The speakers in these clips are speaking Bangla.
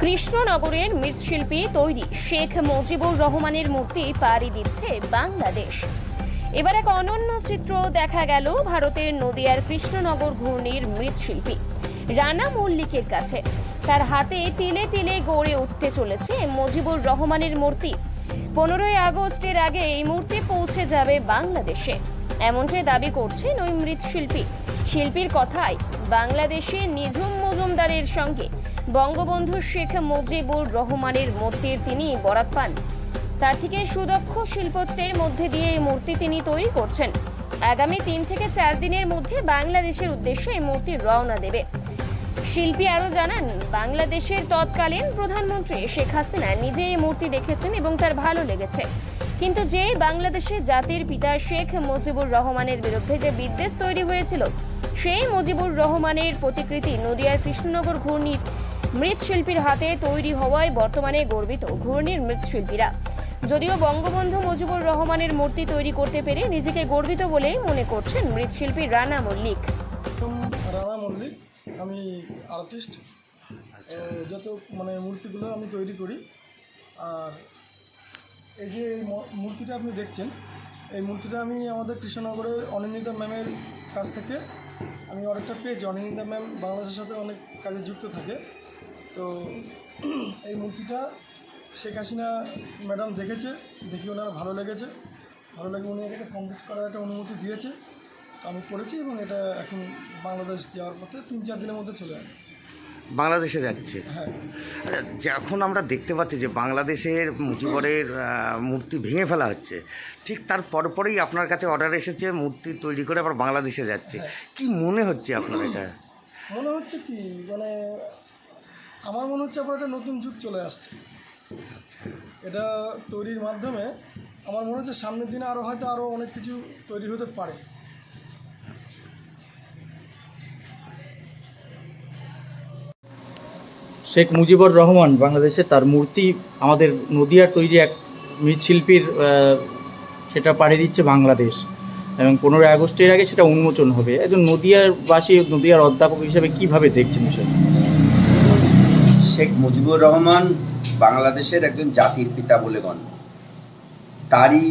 কৃষ্ণনগরের মৃৎশিল্পী তৈরি শেখ মুজিবুর রহমানের মূর্তি পাড়ি দিচ্ছে বাংলাদেশ। এবার এক অনন্য চিত্র দেখা গেল ভারতের নদিয়ার কৃষ্ণনগর ঘূর্ণির মৃৎশিল্পী রানা মল্লিকের কাছে। তার হাতে তিলে তিলে গড়ে উঠতে চলেছে মুজিবুর রহমানের মূর্তি। 15ই আগস্টের আগে এই মূর্তি পৌঁছে যাবে বাংলাদেশে, এমনটাই দাবি করছেন ওই মৃৎশিল্পী। শিল্পীর কথায়, বাংলাদেশে নিঝুম মজুমদারের সঙ্গে বঙ্গবন্ধু শেখ মুজিবুর রহমানের মূর্তির তিনি বরাত পান। তার থেকে সুদক্ষ শিল্পত্বের মধ্যে দিয়ে এই মূর্তি তিনি তৈরি করছেন। আগামী 3 থেকে 4 দিনের মধ্যে বাংলাদেশের উদ্দেশ্যে এই মূর্তি রওনা দেবে। শিল্পী আরও জানান, বাংলাদেশের তৎকালীন প্রধানমন্ত্রী শেখ হাসিনা নিজে এই মূর্তি দেখেছেন এবং তার ভালো লেগেছে। কিন্তু যে বাংলাদেশে জাতির পিতা শেখ মুজিবুর রহমানের বিরুদ্ধে যে বিদ্বেষ তৈরি হয়েছিল, সেই মুজিবুর রহমানের প্রতিকৃতি নদিয়ার কৃষ্ণনগর ঘূর্ণির মৃৎশিল্পীর হাতে তৈরি হওয়ায় বর্তমানে গর্বিত ঘূর্ণির মৃৎশিল্পীরা। যদিও বঙ্গবন্ধু মুজিবুর রহমানের মূর্তি তৈরি করতে পেরে নিজেকে গর্বিত বলেই মনে করছেন মৃৎশিল্পী রানা মল্লিক। রানা মল্লিক, আমি আর্টিস্ট। যত মূর্তিগুলো আমি তৈরি করি। আর এই যে মূর্তিটা আপনি দেখছেন, এই মূর্তিটা আমি আমাদের কৃষ্ণনগরের অনিন্দিতা ম্যামের কাছ থেকে আমি অনেকটা পেয়েছি। অনিন্দিতা ম্যাম বাংলাদেশের সাথে অনেক কাজে যুক্ত থাকে। তো এই মূর্তিটা শেখ হাসিনা ম্যাডাম দেখে ওনার ভালো লেগেছে। ভালো লাগে উনি এটাকে কমপ্লিট করার একটা অনুমতি দিয়েছে। আমি করেছি এবং এটা এখন বাংলাদেশ যাওয়ার পথে 3-4 দিনের মধ্যে চলে আসবে। বাংলাদেশে যাচ্ছে। হ্যাঁ, যখন আমরা দেখতে পাচ্ছি যে বাংলাদেশের মুজিবরের মূর্তি ভেঙে ফেলা হচ্ছে, ঠিক তার পরপরই আপনার কাছে অর্ডার এসেছে মূর্তি তৈরি করে আবার বাংলাদেশে যাচ্ছে। কি মনে হচ্ছে আপনার? এটা মনে হচ্ছে কি আমার মনে হচ্ছে আবার একটা নতুন যুগ চলে আসছে। এটা তৈরির মাধ্যমে আমার মনে হচ্ছে সামনের দিনে আরও অনেক কিছু তৈরি হতে পারে। শেখ মুজিবুর রহমান বাংলাদেশে তার মূর্তি আমাদের নদিয়ার তৈরি এক মৃৎশিল্পীর সেটা পাড়ি দিচ্ছে বাংলাদেশ, এবং 15ই আগস্টের আগে সেটা উন্মোচন হবে। একজন নদিয়ারবাসী, নদিয়ার অধ্যাপক হিসেবে কীভাবে দেখছেন বিষয়টা? শেখ মুজিবুর রহমান বাংলাদেশের একজন জাতির পিতা বলে গণ্য। তারই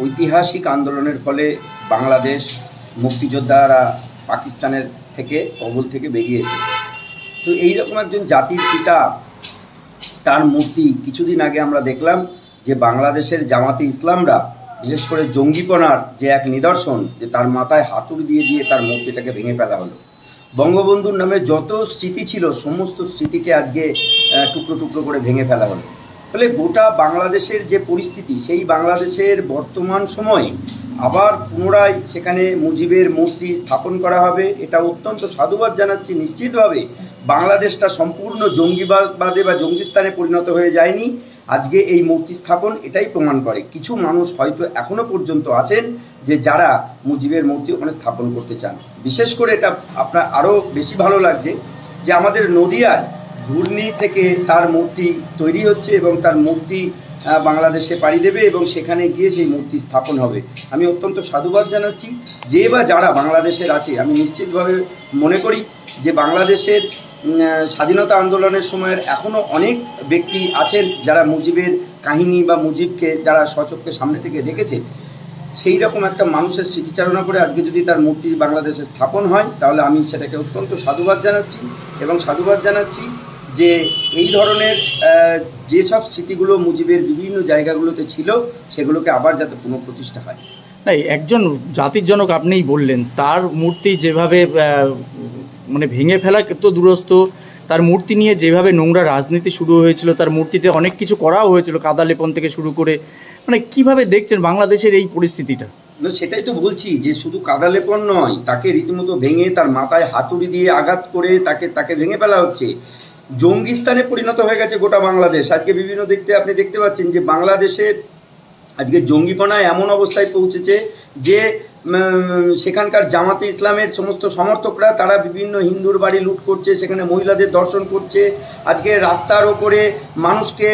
ঐতিহাসিক আন্দোলনের ফলে বাংলাদেশ মুক্তিযোদ্ধারা পাকিস্তানের কবল থেকে বেরিয়েছে। তো এইরকম একজন জাতির পিতা, তার মূর্তি কিছুদিন আগে আমরা দেখলাম যে বাংলাদেশের জামাতে ইসলামরা, বিশেষ করে জঙ্গিপনার যে এক নিদর্শন, যে তার মাথায় হাতুড়ি দিয়ে তার মূর্তিটাকে ভেঙে ফেলা হলো। বঙ্গবন্ধুর নামে যত স্মৃতি ছিল সমস্ত স্মৃতিকে আজকে টুকরো টুকরো করে ভেঙে ফেলা হলো। ফলে গোটা বাংলাদেশের যে পরিস্থিতি, সেই বাংলাদেশের বর্তমান সময়ে আবার পুনরায় সেখানে মুজিবের মূর্তি স্থাপন করা হবে, এটা অত্যন্ত সাধুবাদ জানাচ্ছি। নিশ্চিতভাবে বাংলাদেশটা সম্পূর্ণ জঙ্গিবাদে বা জঙ্গিস্তানে পরিণত হয়ে যায়নি। আজকে এই মূর্তি স্থাপন এটাই প্রমাণ করে। কিছু মানুষ হয়তো এখনও পর্যন্ত আছেন যে যারা মুজিবের মূর্তি ওখানে স্থাপন করতে চান। বিশেষ করে এটা আপনার আরও বেশি ভালো লাগছে যে আমাদের নদিয়ার ঘূর্ণি থেকে তার মূর্তি তৈরি হচ্ছে এবং তার মূর্তি বাংলাদেশে পাড়ি দেবে এবং সেখানে গিয়ে সেই মূর্তি স্থাপন হবে। আমি অত্যন্ত সাধুবাদ জানাচ্ছি। যে বা যারা বাংলাদেশের আছে, আমি নিশ্চিতভাবে মনে করি যে বাংলাদেশের স্বাধীনতা আন্দোলনের সময়ের এখনও অনেক ব্যক্তি আছেন যারা মুজিবের কাহিনী বা মুজিবকে যারা স্বচক্ষে সামনে থেকে দেখেছে। সেই রকম একটা মানুষের স্মৃতিচারণা করে আজকে যদি তার মূর্তি বাংলাদেশে স্থাপন হয়, তাহলে আমি সেটাকে অত্যন্ত সাধুবাদ জানাচ্ছি। এবং সাধুবাদ জানাচ্ছি যে এই ধরনের যেসব স্মৃতিগুলো মুজিবের বিভিন্ন জায়গাগুলোতে ছিল, সেগুলোকে আবার যাতে পুনঃপ্রতিষ্ঠা হয়। না, একজন জাতির জনক আপনিই বললেন, তার মূর্তি যেভাবে ভেঙে ফেলা তো দূরস্থ, তার মূর্তি নিয়ে যেভাবে নোংরা রাজনীতি শুরু হয়েছিল, তার মূর্তিতে অনেক কিছু করাও হয়েছিল, কাদা লেপন থেকে শুরু করে। কিভাবে দেখছেন বাংলাদেশের এই পরিস্থিতিটা? না, সেটাই তো বলছি যে শুধু কাদা লেপন নয়, তাকে রীতিমতো ভেঙে তার মাথায় হাতুড়ি দিয়ে আঘাত করে তাকে ভেঙে ফেলা হচ্ছে। জঙ্গিস্তানে পরিণত হয়ে গেছে গোটা বাংলাদেশ। আজকে বিভিন্ন আপনি দেখতে পাচ্ছেন যে বাংলাদেশে আজকে জঙ্গিপনায় এমন অবস্থায় পৌঁছেছে যে সেখানকার জামাতে ইসলামের সমস্ত সমর্থকরা তারা বিভিন্ন হিন্দুর বাড়ি লুট করছে, সেখানে মহিলাদের দর্শন করছে, আজকে রাস্তার ওপরে মানুষকে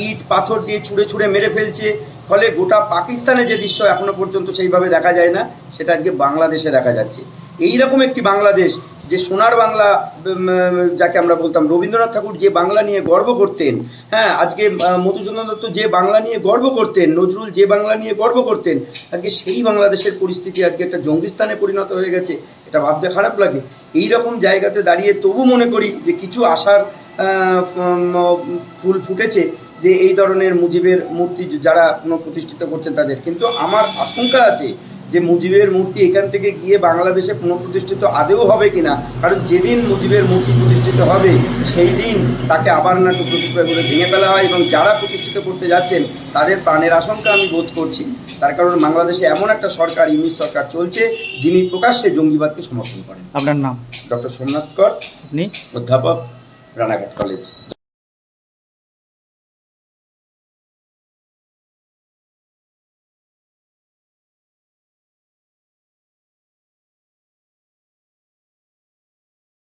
ইট পাথর দিয়ে ছুঁড়ে মেরে ফেলছে। ফলে গোটা পাকিস্তানে যে দৃশ্য এখনো পর্যন্ত সেইভাবে দেখা যায় না, সেটা আজকে বাংলাদেশে দেখা যাচ্ছে। এই রকম একটি বাংলাদেশ যে সোনার বাংলা যাকে আমরা বলতাম, রবীন্দ্রনাথ ঠাকুর যে বাংলা নিয়ে গর্ব করতেন, হ্যাঁ, আজকে মধুসূদন দত্ত যে বাংলা নিয়ে গর্ব করতেন, নজরুল যে বাংলা নিয়ে গর্ব করতেন, আজকে সেই বাংলাদেশের পরিস্থিতি আজকে একটা জঙ্গিস্তানে পরিণত হয়ে গেছে। এটা ভাবতে খারাপ লাগে। এই রকম জায়গাতে দাঁড়িয়ে তবু মনে করি যে কিছু আশার ফুল ফুটেছে, যে এই ধরনের মুজিবের মূর্তি যারা পুনঃপ্রতিষ্ঠিত করছেন তাদের। কিন্তু আমার আশঙ্কা আছে যে মুজিবের মূর্তি এখান থেকে গিয়ে বাংলাদেশে পুনঃপ্রতিষ্ঠিত আদেও হবে কিনা, কারণ যেদিন মুজিবের মূর্তি প্রতিষ্ঠিত হবে সেই দিন তাকে আবার না টুকরো টুকরো করে ভেঙে ফেলা হয়, এবং যারা প্রতিষ্ঠিত করতে যাচ্ছেন তাদের প্রাণের আশঙ্কা আমি বোধ করছি। তার কারণ বাংলাদেশে এমন একটা সরকার, ইউনিট সরকার চলছে, যিনি প্রকাশ্যে জঙ্গিবাদকে সমর্থন করেন। আপনার নাম? ডক্টর সোমনাথ কর, আপনি? অধ্যাপক, রানাঘাট কলেজ।